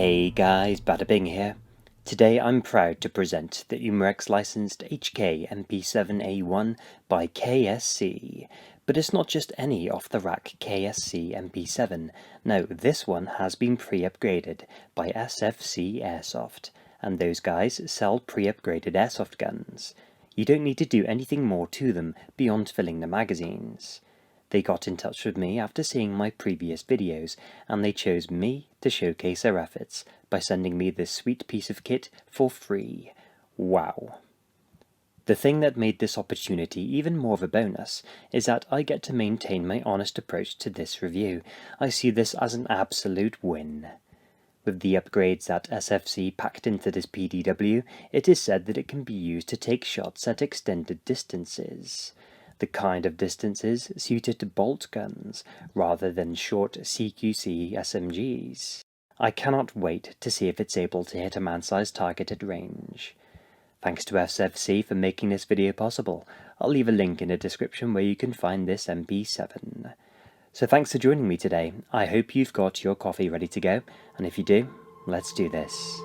Hey guys, BadaBing here. Today I'm proud to present the Umarex licensed HK MP7A1 by KSC. But it's not just any off-the-rack KSC MP7. No, this one has been pre-upgraded by SFC Airsoft, and those guys sell pre-upgraded airsoft guns. You don't need to do anything more to them beyond filling the magazines. They got in touch with me after seeing my previous videos, and they chose me to showcase their efforts by sending me this sweet piece of kit for free. Wow. The thing that made this opportunity even more of a bonus is that I get to maintain my honest approach to this review. I see this as an absolute win. With the upgrades that SFC packed into this PDW, it is said that it can be used to take shots at extended distances. The kind of distances suited to bolt guns, rather than short CQC SMGs. I cannot wait to see if it's able to hit a man-sized target at range. Thanks to SFC for making this video possible. I'll leave a link in the description where you can find this MP7. So thanks for joining me today. I hope you've got your coffee ready to go, and if you do, let's do this.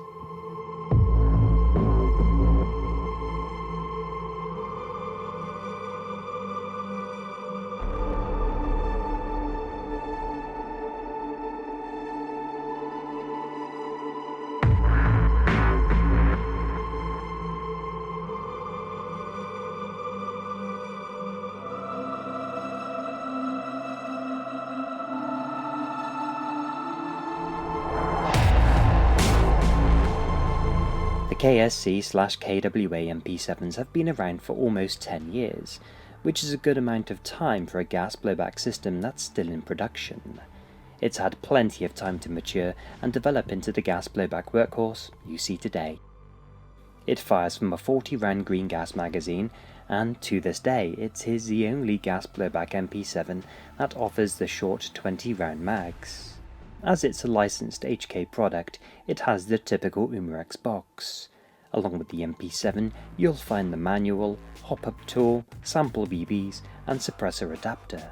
The KSC/KWA MP7s have been around for almost 10 years, which is a good amount of time for a gas blowback system that's still in production. It's had plenty of time to mature and develop into the gas blowback workhorse you see today. It fires from a 40-round green gas magazine, and to this day it is the only gas blowback MP7 that offers the short 20-round mags. As it's a licensed HK product, it has the typical Umarex box. Along with the MP7, you'll find the manual, hop-up tool, sample BBs, and suppressor adapter.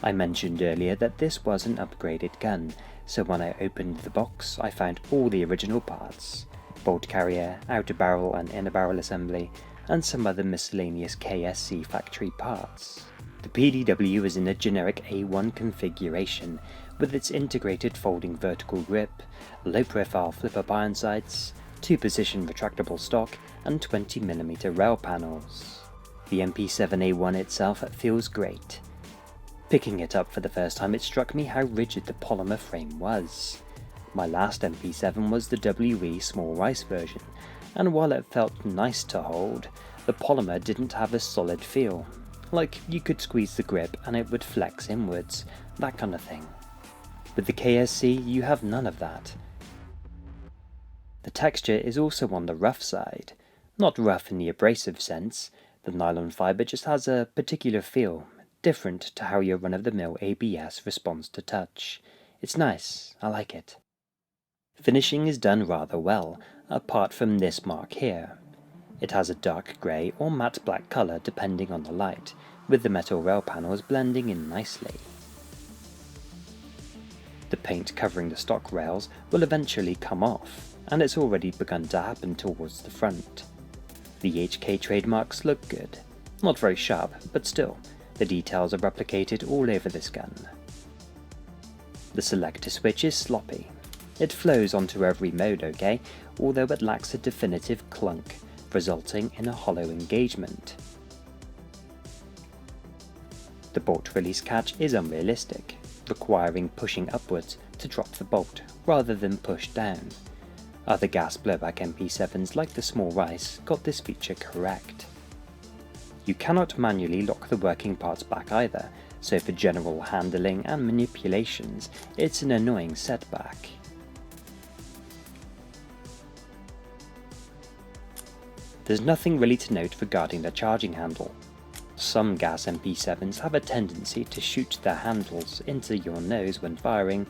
I mentioned earlier that this was an upgraded gun, so when I opened the box I found all the original parts: bolt carrier, outer barrel and inner barrel assembly, and some other miscellaneous KSC factory parts. The PDW is in a generic A1 configuration, with its integrated folding vertical grip, low-profile flip-up iron sights, 2-position retractable stock, and 20mm rail panels. The MP7A1 itself feels great. Picking it up for the first time, it struck me how rigid the polymer frame was. My last MP7 was the WE small rice version, and while it felt nice to hold, the polymer didn't have a solid feel. Like you could squeeze the grip and it would flex inwards, that kind of thing. With the KSC, you have none of that. The texture is also on the rough side. Not rough in the abrasive sense, the nylon fibre just has a particular feel, different to how your run-of-the-mill ABS responds to touch. It's nice, I like it. Finishing is done rather well, apart from this mark here. It has a dark grey or matte black colour depending on the light, with the metal rail panels blending in nicely. The paint covering the stock rails will eventually come off, and it's already begun to happen towards the front. The HK trademarks look good. Not very sharp, but still, the details are replicated all over this gun. The selector switch is sloppy. It flows onto every mode okay, although it lacks a definitive clunk, resulting in a hollow engagement. The bolt release catch is unrealistic, requiring pushing upwards to drop the bolt rather than push down. Other gas blowback MP7s like the small rice got this feature correct. You cannot manually lock the working parts back either, so for general handling and manipulations it's an annoying setback. There's nothing really to note regarding the charging handle. Some gas MP7s have a tendency to shoot their handles into your nose when firing.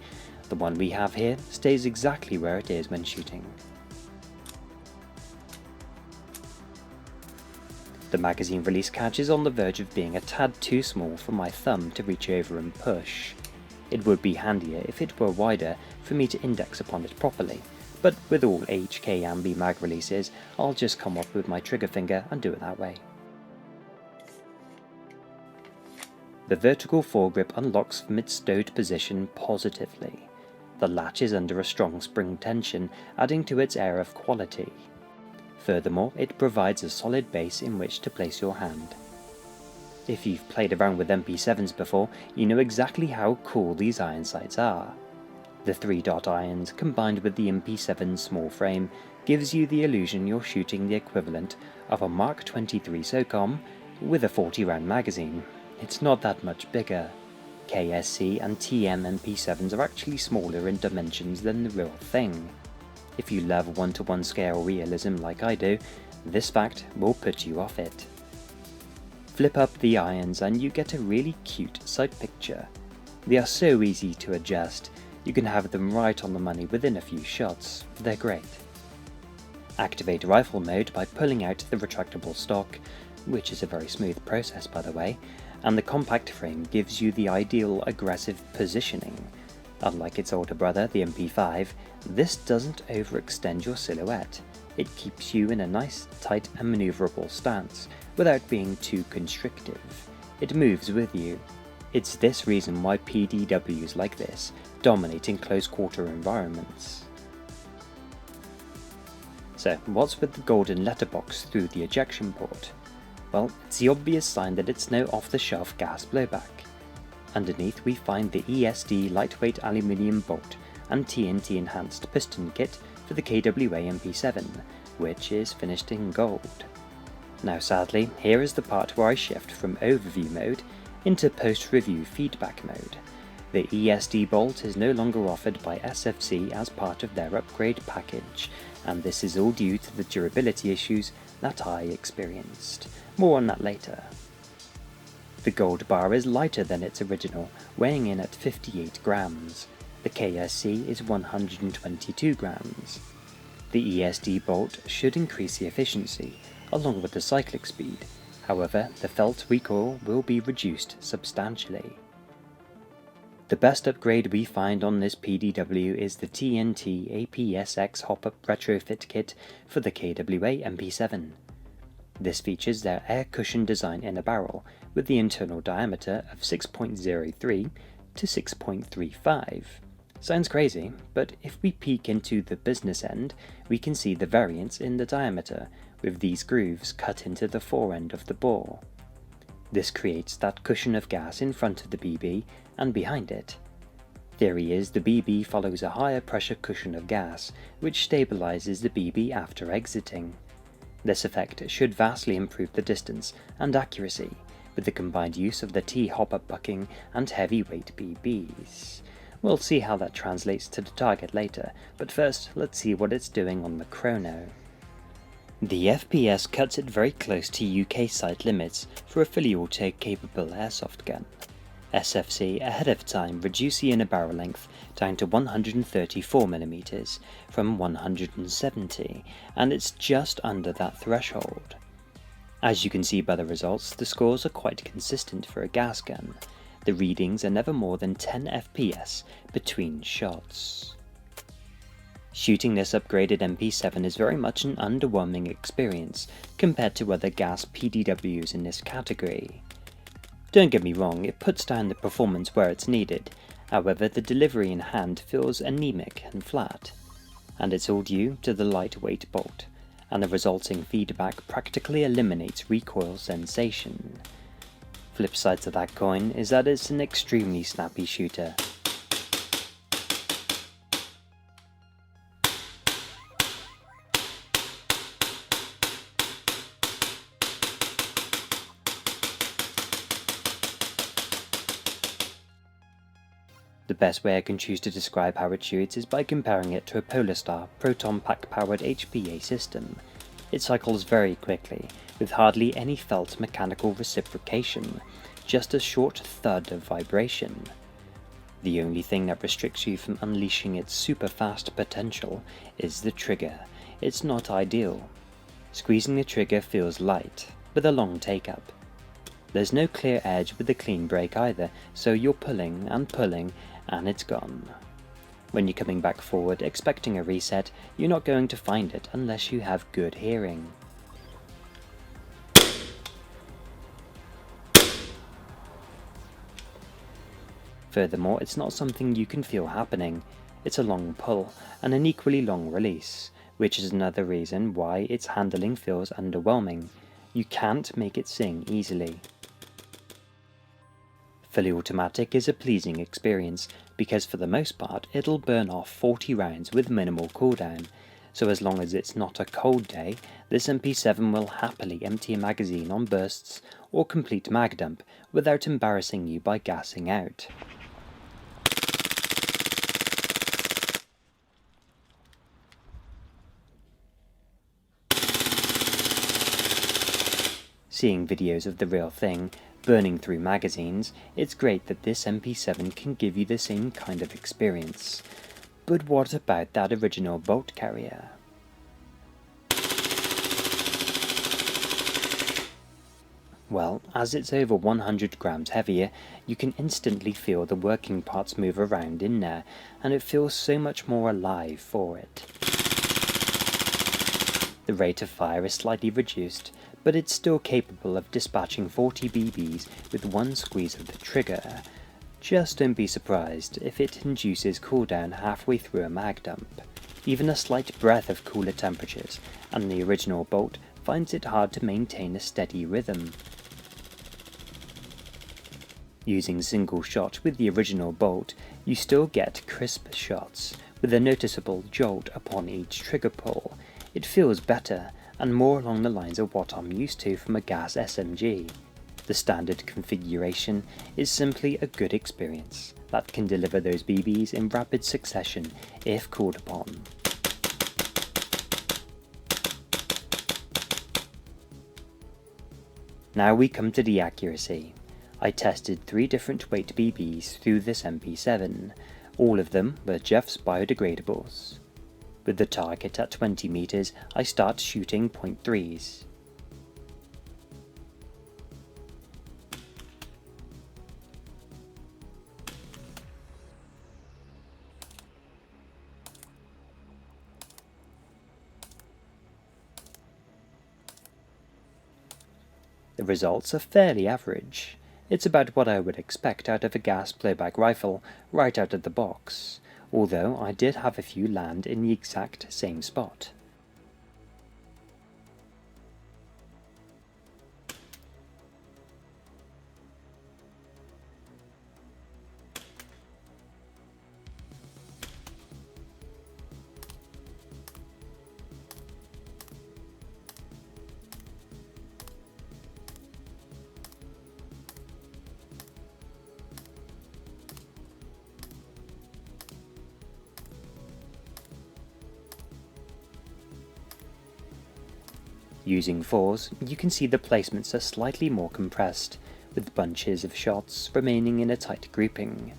The one we have here stays exactly where it is when shooting. The magazine release catch is on the verge of being a tad too small for my thumb to reach over and push. It would be handier if it were wider for me to index upon it properly, but with all HK Ambi mag releases, I'll just come off with my trigger finger and do it that way. The vertical foregrip unlocks from its stowed position positively. The latch is under a strong spring tension, adding to its air of quality. Furthermore, it provides a solid base in which to place your hand. If you've played around with MP7s before, you know exactly how cool these iron sights are. The 3-dot irons, combined with the MP7's small frame, gives you the illusion you're shooting the equivalent of a Mark 23 SOCOM with a 40-round magazine. It's not that much bigger. KSC and TM MP7s are actually smaller in dimensions than the real thing. If you love 1-to-1 scale realism like I do, this fact will put you off it. Flip up the irons and you get a really cute sight picture. They are so easy to adjust, you can have them right on the money within a few shots. They're great. Activate rifle mode by pulling out the retractable stock, which is a very smooth process by the way, and the compact frame gives you the ideal aggressive positioning. Unlike its older brother, the MP5, this doesn't overextend your silhouette. It keeps you in a nice, tight and manoeuvrable stance, without being too constrictive. It moves with you. It's this reason why PDWs like this dominate in close-quarter environments. So, what's with the golden letterbox through the ejection port? Well, it's the obvious sign that it's no off-the-shelf gas blowback. Underneath we find the ESD lightweight aluminium bolt and TNT enhanced piston kit for the KWA MP7, which is finished in gold. Now sadly, here is the part where I shift from overview mode into post-review feedback mode. The ESD bolt is no longer offered by SFC as part of their upgrade package, and this is all due to the durability issues that I experienced. More on that later. The gold bar is lighter than its original, weighing in at 58 grams. The KSC is 122 grams. The ESD bolt should increase the efficiency, along with the cyclic speed. However, the felt recoil will be reduced substantially. The best upgrade we find on this PDW is the TNT Psx Hop-Up Retrofit Kit for the KWA MP7. This features their air cushion design in a barrel, with the internal diameter of 6.03 to 6.35. Sounds crazy, but if we peek into the business end, we can see the variance in the diameter, with these grooves cut into the forend of the bore. This creates that cushion of gas in front of the BB and behind it. Theory is the BB follows a higher pressure cushion of gas, which stabilizes the BB after exiting. This effect should vastly improve the distance and accuracy, with the combined use of the T hop-up bucking and heavyweight BBs. We'll see how that translates to the target later, but first let's see what it's doing on the chrono. The FPS cuts it very close to UK sight limits for a fully auto-capable airsoft gun. SFC ahead of time reduced the inner barrel length down to 134mm from 170, and it's just under that threshold. As you can see by the results, the scores are quite consistent for a gas gun. The readings are never more than 10 FPS between shots. Shooting this upgraded MP7 is very much an underwhelming experience compared to other gas PDWs in this category. Don't get me wrong, it puts down the performance where it's needed, however the delivery in hand feels anemic and flat, and it's all due to the lightweight bolt, and the resulting feedback practically eliminates recoil sensation. Flip side to that coin is that it's an extremely snappy shooter. The best way I can choose to describe how it shoots is by comparing it to a Polarstar proton pack powered HPA system. It cycles very quickly, with hardly any felt mechanical reciprocation, just a short thud of vibration. The only thing that restricts you from unleashing its super fast potential is the trigger. It's not ideal. Squeezing the trigger feels light, with a long take-up. There's no clear edge with the clean break either, so you're pulling and it's gone. When you're coming back forward expecting a reset, you're not going to find it unless you have good hearing. Furthermore, it's not something you can feel happening. It's a long pull and an equally long release, which is another reason why its handling feels underwhelming. You can't make it sing easily. Fully automatic is a pleasing experience because for the most part it'll burn off 40 rounds with minimal cooldown, so as long as it's not a cold day, this MP7 will happily empty a magazine on bursts or complete mag dump without embarrassing you by gassing out. Seeing videos of the real thing, burning through magazines, it's great that this MP7 can give you the same kind of experience. But what about that original bolt carrier? Well, as it's over 100 grams heavier, you can instantly feel the working parts move around in there, and it feels so much more alive for it. The rate of fire is slightly reduced, but it's still capable of dispatching 40 BBs with one squeeze of the trigger. Just don't be surprised if it induces cooldown halfway through a mag dump. Even a slight breath of cooler temperatures, and the original bolt finds it hard to maintain a steady rhythm. Using single shot with the original bolt, you still get crisp shots, with a noticeable jolt upon each trigger pull. It feels better, and more along the lines of what I'm used to from a gas SMG. The standard configuration is simply a good experience that can deliver those BBs in rapid succession if called upon. Now we come to the accuracy. I tested 3 different weight BBs through this MP7. All of them were Jeff's biodegradables. With the target at 20 meters, I start shooting .3s. The results are fairly average. It's about what I would expect out of a gas blowback rifle right out of the box, although I did have a few land in the exact same spot. Using 4s, you can see the placements are slightly more compressed, with bunches of shots remaining in a tight grouping.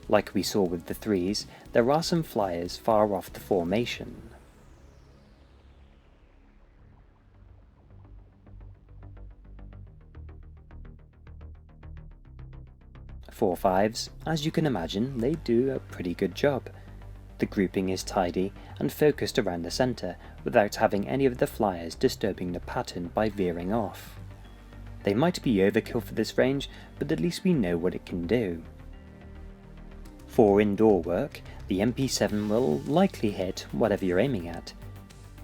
Like we saw with the 3s, there are some flyers far off the formation. For 5s, as you can imagine, they do a pretty good job. The grouping is tidy and focused around the centre, without having any of the flyers disturbing the pattern by veering off. They might be overkill for this range, but at least we know what it can do. For indoor work, the MP7 will likely hit whatever you're aiming at.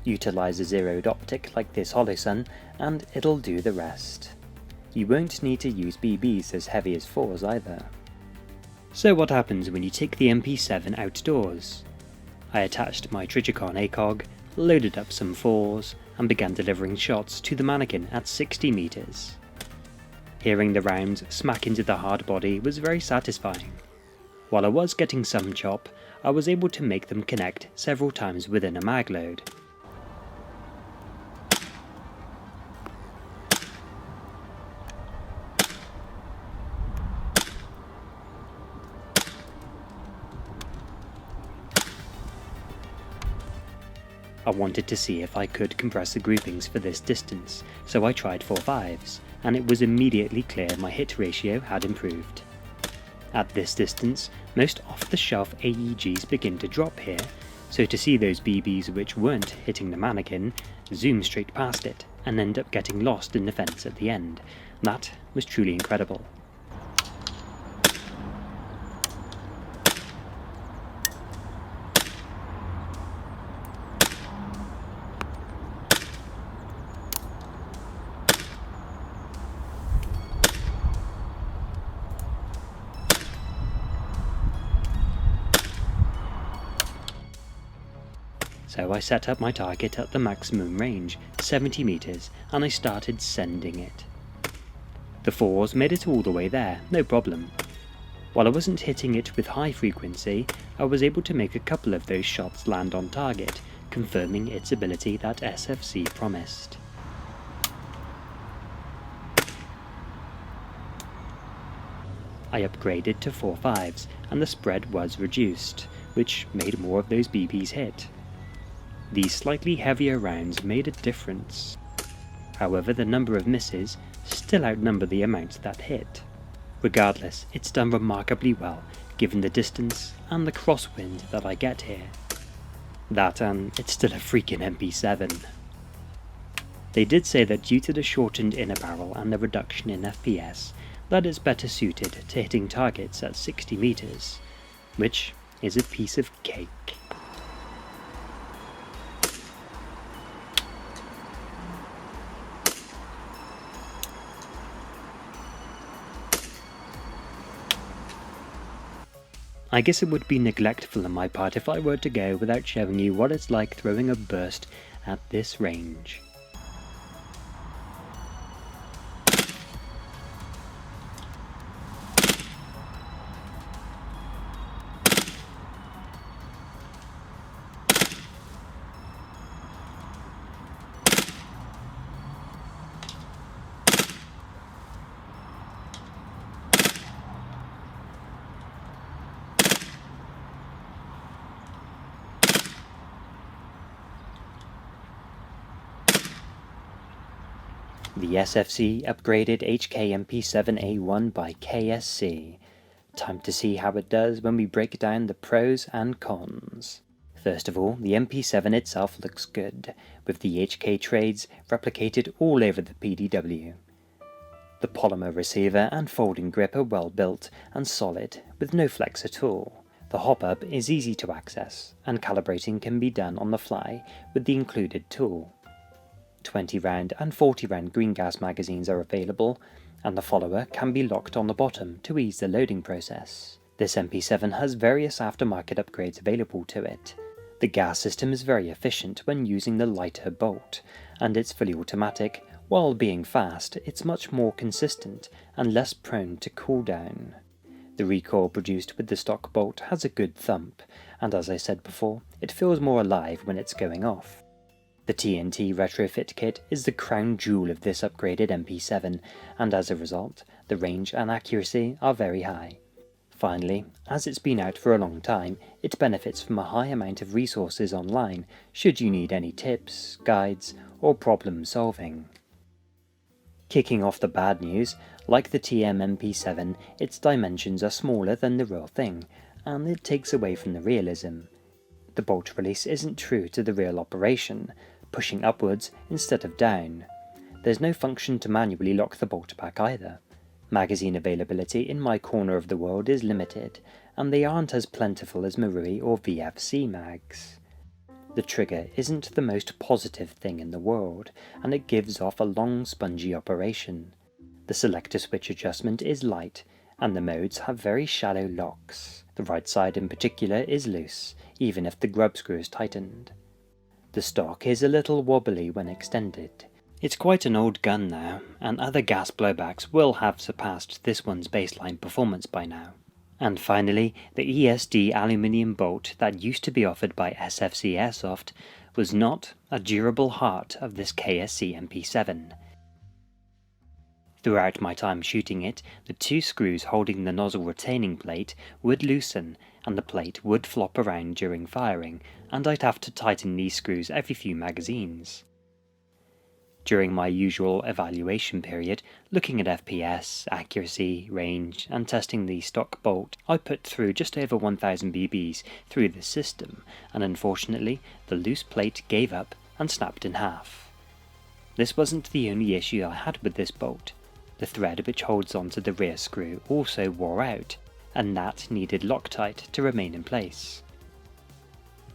Utilise a zeroed optic like this Holosun, and it'll do the rest. You won't need to use BBs as heavy as 4s either. So what happens when you take the MP7 outdoors? I attached my Trijicon ACOG, loaded up some 4s, and began delivering shots to the mannequin at 60 meters. Hearing the rounds smack into the hard body was very satisfying. While I was getting some chop, I was able to make them connect several times within a mag load. I wanted to see if I could compress the groupings for this distance, so I tried 4 5s, and it was immediately clear my hit ratio had improved. At this distance, most off-the-shelf AEGs begin to drop here, so to see those BBs which weren't hitting the mannequin zoom straight past it and end up getting lost in the fence at the end, that was truly incredible. So I set up my target at the maximum range, 70 meters, and I started sending it. The 4s made it all the way there, no problem. While I wasn't hitting it with high frequency, I was able to make a couple of those shots land on target, confirming its ability that SFC promised. I upgraded to 4 5s, and the spread was reduced, which made more of those BBs hit. These slightly heavier rounds made a difference. However, the number of misses still outnumber the amount that hit. Regardless, it's done remarkably well, given the distance and the crosswind that I get here. That and it's still a freaking MP7. They did say that due to the shortened inner barrel and the reduction in FPS, that it's better suited to hitting targets at 60 meters, which is a piece of cake. I guess it would be neglectful on my part if I were to go without showing you what it's like throwing a burst at this range. The SFC upgraded HK MP7A1 by KSC. Time to see how it does when we break down the pros and cons. First of all, the MP7 itself looks good, with the HK trades replicated all over the PDW. The polymer receiver and folding grip are well built and solid, with no flex at all. The hop-up is easy to access, and calibrating can be done on the fly with the included tool. 20 round and 40 round green gas magazines are available, and the follower can be locked on the bottom to ease the loading process. This MP7 has various aftermarket upgrades available to it. The gas system is very efficient when using the lighter bolt, and it's fully automatic. While being fast, it's much more consistent and less prone to cooldown. The recoil produced with the stock bolt has a good thump, and as I said before, it feels more alive when it's going off. The TNT Retrofit Kit is the crown jewel of this upgraded MP7, and as a result, the range and accuracy are very high. Finally, as it's been out for a long time, it benefits from a high amount of resources online should you need any tips, guides, or problem solving. Kicking off the bad news, like the TM MP7, its dimensions are smaller than the real thing, and it takes away from the realism. The bolt release isn't true to the real operation, pushing upwards instead of down. There's no function to manually lock the bolt back either. Magazine availability in my corner of the world is limited, and they aren't as plentiful as Marui or VFC mags. The trigger isn't the most positive thing in the world, and it gives off a long spongy operation. The selector switch adjustment is light, and the modes have very shallow locks. The right side in particular is loose, even if the grub screw is tightened. The stock is a little wobbly when extended. It's quite an old gun now, and other gas blowbacks will have surpassed this one's baseline performance by now. And finally, the ESD aluminium bolt that used to be offered by SFC Airsoft was not a durable heart of this KSC MP7. Throughout my time shooting it, the 2 screws holding the nozzle retaining plate would loosen, and the plate would flop around during firing, and I'd have to tighten these screws every few magazines. During my usual evaluation period, looking at FPS, accuracy, range, and testing the stock bolt, I put through just over 1000 BBs through the system, and unfortunately, the loose plate gave up and snapped in half. This wasn't the only issue I had with this bolt. The thread which holds onto the rear screw also wore out, and that needed Loctite to remain in place.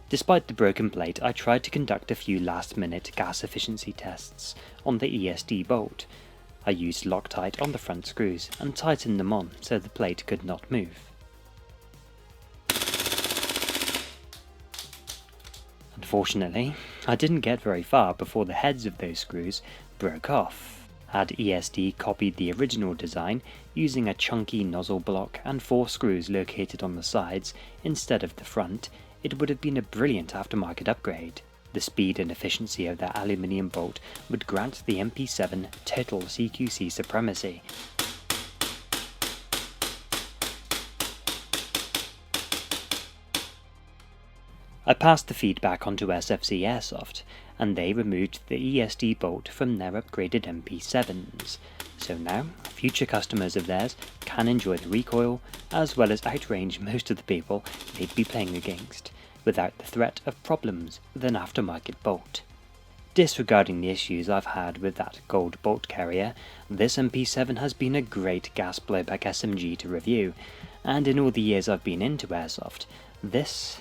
Despite the broken plate, I tried to conduct a few last-minute gas efficiency tests on the ESD bolt. I used Loctite on the front screws and tightened them on so the plate could not move. Unfortunately, I didn't get very far before the heads of those screws broke off. Had ESD copied the original design using a chunky nozzle block and 4 screws located on the sides instead of the front, it would have been a brilliant aftermarket upgrade. The speed and efficiency of their aluminium bolt would grant the MP7 total CQC supremacy. I passed the feedback onto SFC Airsoft, and they removed the ESD bolt from their upgraded MP7s. So now, future customers of theirs can enjoy the recoil, as well as outrange most of the people they'd be playing against, without the threat of problems with an aftermarket bolt. Disregarding the issues I've had with that gold bolt carrier, this MP7 has been a great gas blowback SMG to review, and in all the years I've been into airsoft, this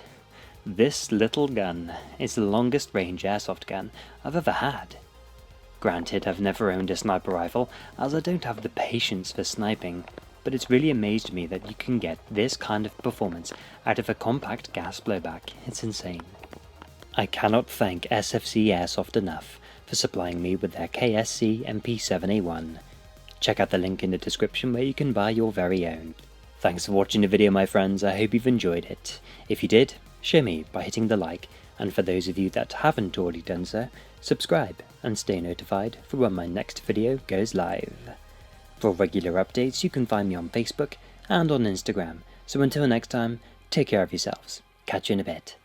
little gun is the longest range airsoft gun I've ever had. Granted, I've never owned a sniper rifle, as I don't have the patience for sniping, but it's really amazed me that you can get this kind of performance out of a compact gas blowback. It's insane. I cannot thank SFC Airsoft enough for supplying me with their KSC MP7A1. Check out the link in the description where you can buy your very own. Thanks for watching the video, my friends. I hope you've enjoyed it. If you did, show me by hitting the like, and for those of you that haven't already done so, subscribe and stay notified for when my next video goes live. For regular updates, you can find me on Facebook and on Instagram, so until next time, take care of yourselves. Catch you in a bit.